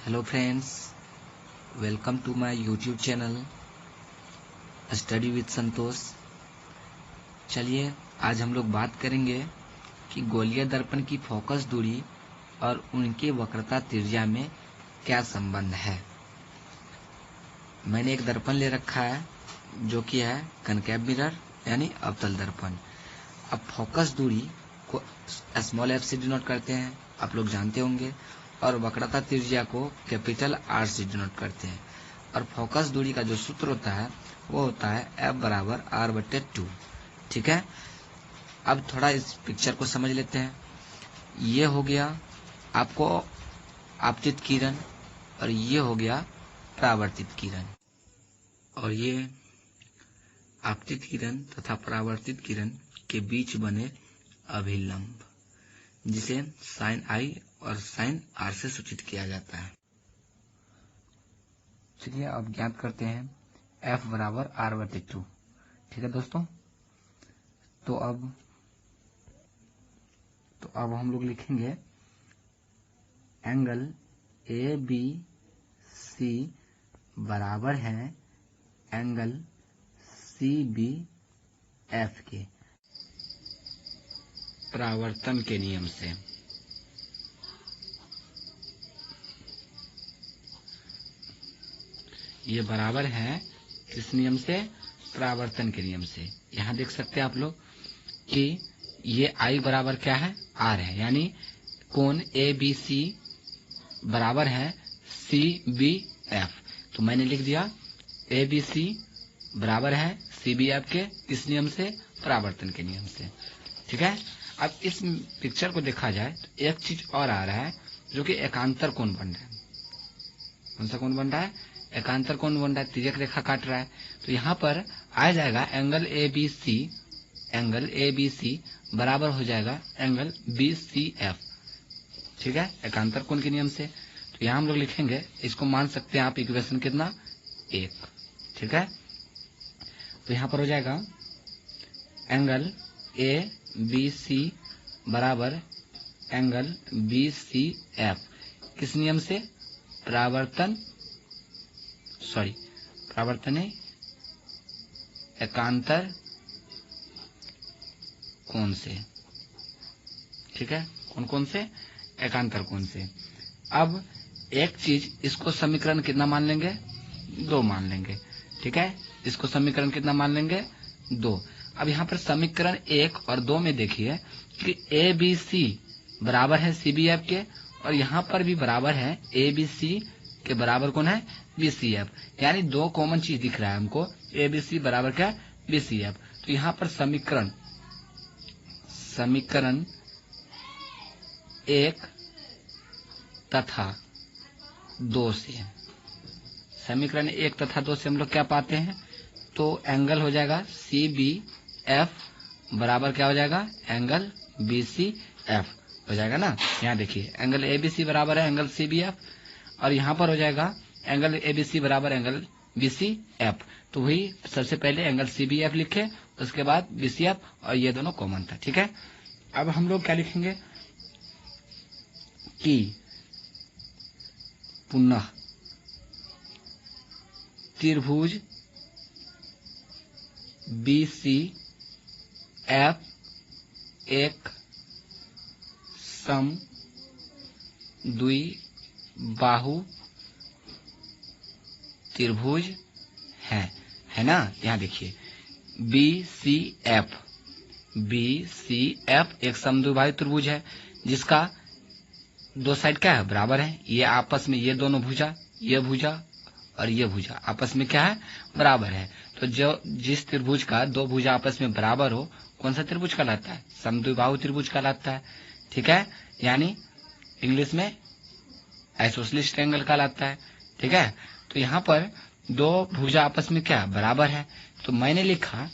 Hello friends, welcome to my YouTube channel study with Santosh. चलिए आज हम लोग बात करेंगे कि गोलीय दर्पण की फोकस दूरी और उनके वक्रता त्रिज्या में क्या संबंध है। मैंने एक दर्पण ले रखा है जो कि है कनकेव मिरर यानी अवतल दर्पण। अब फोकस दूरी को स्मॉल एफ से डिनोट करते हैं, आप लोग जानते होंगे, और वक्रता त्रिज्या को कैपिटल आर से डिनोट करते हैं। और फोकस दूरी का जो सूत्र होता है वो होता है F बराबर R/2। ठीक है, अब थोड़ा इस पिक्चर को समझ लेते हैं। ये हो गया आपको आपतित किरण और ये हो गया परावर्तित किरण, और ये आपतित किरण तथा परावर्तित किरण के बीच बने अभिलंब जिसे साइन I और साइन R से सूचित किया जाता है। चलिए अब ज्ञात करते हैं F बराबर R/2। ठीक है दोस्तों, तो अब हम लोग लिखेंगे एंगल ABC बराबर है एंगल CBF के परावर्तन के नियम से। ये बराबर है किस नियम से? परावर्तन के नियम से। यहाँ देख सकते हैं आप लोग कि ये I बराबर क्या है? R है, यानी कोण ABC बराबर है CBF। तो मैंने लिख दिया ABC बराबर है CBF के किस नियम से? परावर्तन के नियम से। ठीक है, अब इस पिक्चर को देखा जाए तो एक चीज और आ रहा है जो कि एकांतर कोण बन रहा है। कौन सा कोण बन रहा है? एकांतर कोण बन रहा है, तिर्यक रेखा काट रहा है। तो यहाँ पर आ जाएगा एंगल ABC बराबर हो जाएगा एंगल BCF। ठीक है, एकांतर कोण के नियम से। तो यहाँ हम लोग लिखेंगे, इसको मान सकते हैं आप इक्वेशन कितना? 1। ठीक है, तो यहाँ पर हो जाएगा एंगल ABC बराबर एंगल BCF किस नियम से? परावर्तन नहीं, एकांतर कोण से। ठीक है, कौन से? एकांतर कोण से। अब एक चीज, इसको समीकरण कितना मान लेंगे? 2 मान लेंगे। ठीक है, इसको समीकरण कितना मान लेंगे? 2। अब यहाँ पर समीकरण 1 और 2 में देखिए कि ABC बराबर है CBF के, और यहाँ पर भी बराबर है ABC के बराबर कौन है? BCF। यानी 2 कॉमन चीज दिख रहा है हमको, ABC बराबर क्या? BCF। तो यहाँ पर समीकरण 1 तथा 2 से, समीकरण 1 तथा 2 से हम लोग क्या पाते हैं? तो एंगल हो जाएगा CBF बराबर क्या हो जाएगा? एंगल BCF हो जाएगा ना। यहाँ देखिए एंगल ABC बराबर है एंगल CBF, और यहाँ पर हो जाएगा एंगल ABC बराबर एंगल BCF। तो वही सबसे पहले एंगल CBF लिखे, उसके बाद BCF, और ये दोनों कॉमन था। ठीक है, अब हम लोग क्या लिखेंगे कि पुनः त्रिभुज BCF एक सम द्विबाहु त्रिभुज है ना। यहाँ देखिए BCF एक समद्विबाहु त्रिभुज है जिसका 2 साइड क्या है? बराबर है। ये आपस में, ये दोनों भुजा, ये भुजा और ये भुजा आपस में क्या है? बराबर है। तो जो जिस त्रिभुज का 2 भुजा आपस में बराबर हो, कौन सा त्रिभुज कहलाता है? समद्विबाहु त्रिभुज कहलाता है। ठीक है, यानी इंग्लिश में आइसोसेलेस ट्रायंगल कहलाता है। ठीक है, तो यहाँ पर 2 भुजा आपस में क्या? बराबर है। तो मैंने लिखा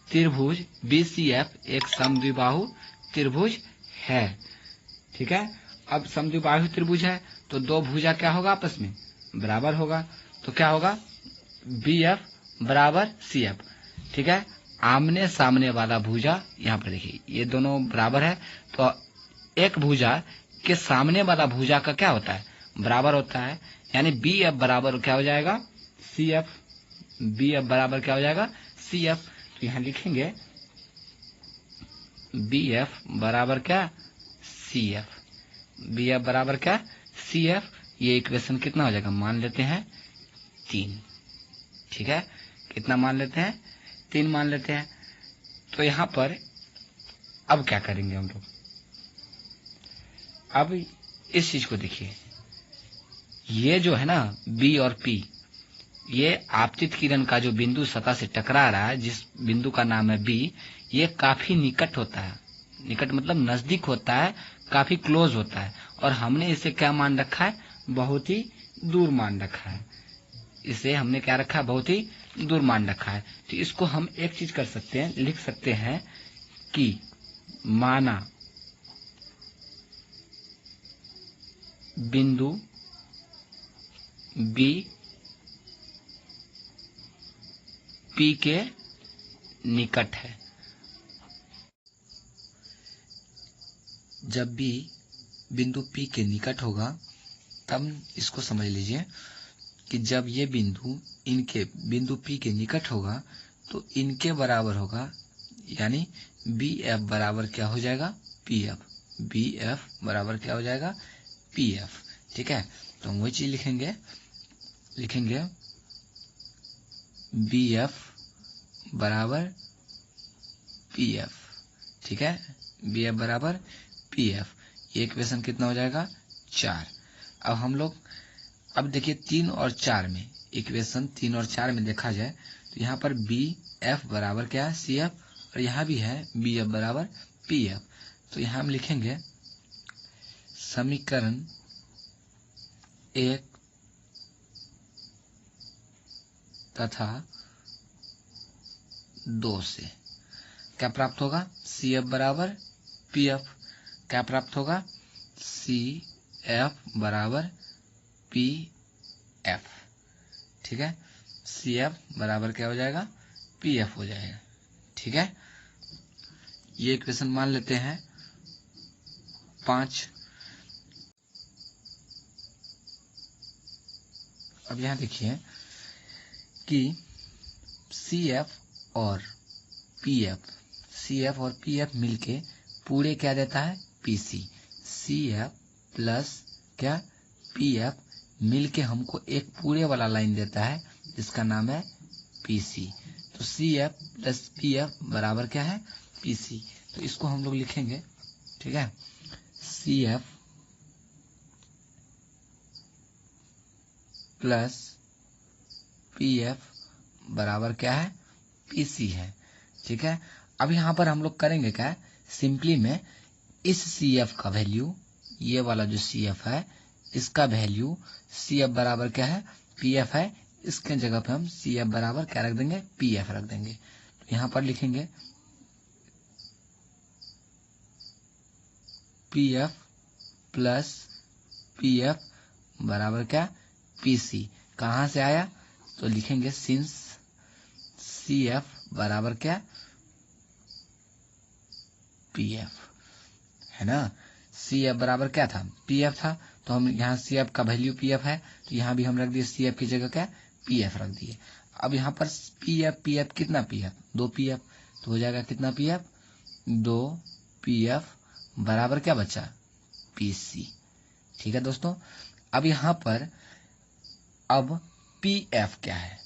त्रिभुज BCF एक समद्विबाहु त्रिभुज है। ठीक है, अब समद्विबाहु त्रिभुज है तो 2 भुजा क्या होगा? आपस में बराबर होगा। तो क्या होगा? BF बराबर CF। ठीक है, आमने सामने वाला भुजा, यहाँ पर देखिए ये दोनों बराबर है, तो एक भुजा के सामने वाला भुजा का क्या होता है? बराबर होता है, यानी बी एफ बराबर क्या हो जाएगा, सी एफ। बी एफ बराबर क्या हो जाएगा, सी एफ। तो यहां लिखेंगे बी एफ बराबर क्या, सी एफ। बी एफ बराबर क्या, सी एफ। ये इक्वेशन कितना हो जाएगा, मान लेते हैं 3। ठीक है, कितना मान लेते हैं, 3 मान लेते हैं। तो यहां पर अब क्या करेंगे हम लोग, अब इस चीज को देखिए, ये जो है ना बी और पी, ये आपतित किरण का जो बिंदु सतह से टकरा रहा है, जिस बिंदु का नाम है बी, ये काफी निकट होता है। निकट मतलब नजदीक होता है, काफी क्लोज होता है। और हमने इसे क्या मान रखा है, बहुत ही दूर मान रखा है। इसे हमने क्या रखा है, बहुत ही दूर मान रखा है। तो इसको हम एक चीज कर सकते हैं, लिख सकते हैं कि माना बिंदु बी पी के निकट है। जब भी बिंदु पी के निकट होगा, तब इसको समझ लीजिए कि जब ये बिंदु इनके बिंदु पी के निकट होगा तो इनके बराबर होगा, यानी बी एफ बराबर क्या हो जाएगा, पी एफ। बी एफ बराबर क्या हो जाएगा, पी एफ। ठीक है, तो हम वही चीज लिखेंगे बी एफ बराबर पी एफ। ठीक है, बी एफ बराबर पी एफ। ये इक्वेशन कितना हो जाएगा, 4। अब हम लोग अब देखिए 3 और 4 में, इक्वेशन 3 और 4 में देखा जाए तो यहाँ पर बी एफ बराबर क्या है, सी एफ, और यहाँ भी है बी एफ बराबर पी एफ। तो यहाँ हम लिखेंगे समीकरण 1 तथा 2 से क्या प्राप्त होगा, सी एफ बराबर पी एफ। क्या प्राप्त होगा, सी एफ बराबर पी एफ। ठीक है, सी एफ बराबर क्या हो जाएगा, पी एफ हो जाएगा। ठीक है, ये इक्वेशन मान लेते हैं 5। अब यहां देखिए कि सी एफ और पी एफ मिलके पूरे क्या देता है, पीसी। सी एफ प्लस क्या, पी एफ मिलके हमको एक पूरे वाला लाइन देता है जिसका नाम है पीसी। तो C F plus P F बराबर क्या है, पीसी। तो इसको हम लोग लिखेंगे, ठीक है, C F plus P F बराबर क्या है, पीसी है। ठीक है, अब यहां पर हम लोग करेंगे क्या, सिंपली में इस सी एफ का वैल्यू, ये वाला जो सी एफ है इसका वैल्यू, सी एफ बराबर क्या है, पी एफ है, इसके जगह पे हम सी एफ बराबर क्या रख देंगे, पी एफ रख देंगे। तो यहां पर लिखेंगे P F plus P F बराबर क्या, पीसी। कहां से आया, तो लिखेंगे सिंस सी एफ बराबर क्या, पी एफ, है ना। सी एफ बराबर क्या था, पी एफ था, तो हम यहाँ सी एफ का वैल्यू पी एफ है, तो यहाँ भी हम रख दिए सी एफ की जगह क्या, पी एफ रख दिए। अब यहाँ पर पी एफ कितना, पी एफ 2 पी एफ, तो हो जाएगा कितना पी एफ, 2 पी एफ बराबर क्या बचा, पी सी। ठीक है दोस्तों, अब यहाँ पर अब पी एफ क्या है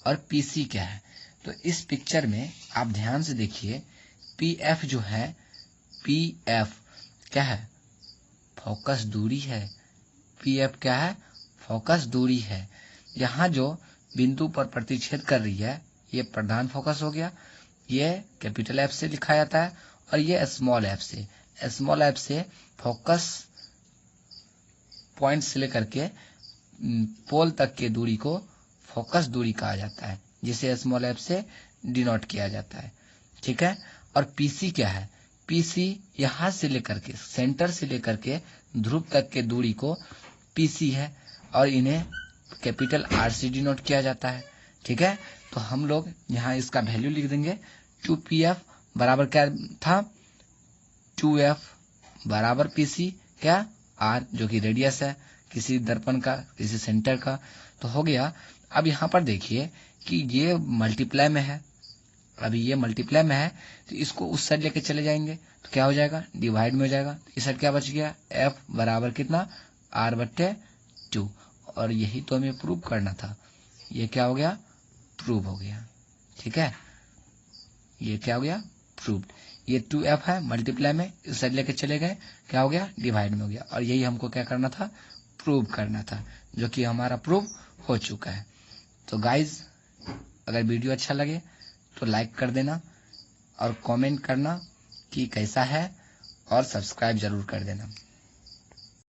और पी सी क्या है, तो इस पिक्चर में आप ध्यान से देखिए, पी एफ जो है, पी एफ क्या है, फोकस दूरी है। पी एफ क्या है, फोकस दूरी है। यहाँ जो बिंदु पर प्रतिच्छेद कर रही है ये प्रधान फोकस हो गया, ये कैपिटल एफ से लिखा जाता है, और ये स्मॉल एफ से। स्मॉल एफ से फोकस पॉइंट से लेकर के पोल तक के दूरी को फोकस दूरी कहा जाता है, जिसे स्मॉल एफ से डिनोट किया जाता है। ठीक है, और पीसी क्या है, पीसी यहां से लेकर के सेंटर से लेकर के ध्रुव तक के दूरी को पीसी है, और इन्हें कैपिटल आर से डिनोट किया जाता है। ठीक है, तो हम लोग यहाँ इसका वैल्यू लिख देंगे, 2pf बराबर क्या था, 2f बराबर पीसी क्या, आर जो कि रेडियस है, किसी दर्पण का, किसी सेंटर का, तो हो गया। अब यहाँ पर देखिए कि ये मल्टीप्लाई में है, अभी ये मल्टीप्लाई में है, तो इसको उस साइड लेके चले जाएंगे तो क्या हो जाएगा, डिवाइड में हो जाएगा। इस साइड क्या बच गया, F बराबर कितना, R/2। और यही तो हमें प्रूव करना था, ये क्या हो गया, प्रूव हो गया। ठीक है, ये क्या हो गया, प्रूव्ड। ये 2F है मल्टीप्लाई में, इस साइड लेके चले गए, क्या हो गया, डिवाइड में हो गया। और यही हमको क्या करना था, प्रूव करना था, जो कि हमारा प्रूव हो चुका है। तो गाइज, अगर वीडियो अच्छा लगे तो लाइक कर देना और कमेंट करना कि कैसा है, और सब्सक्राइब जरूर कर देना।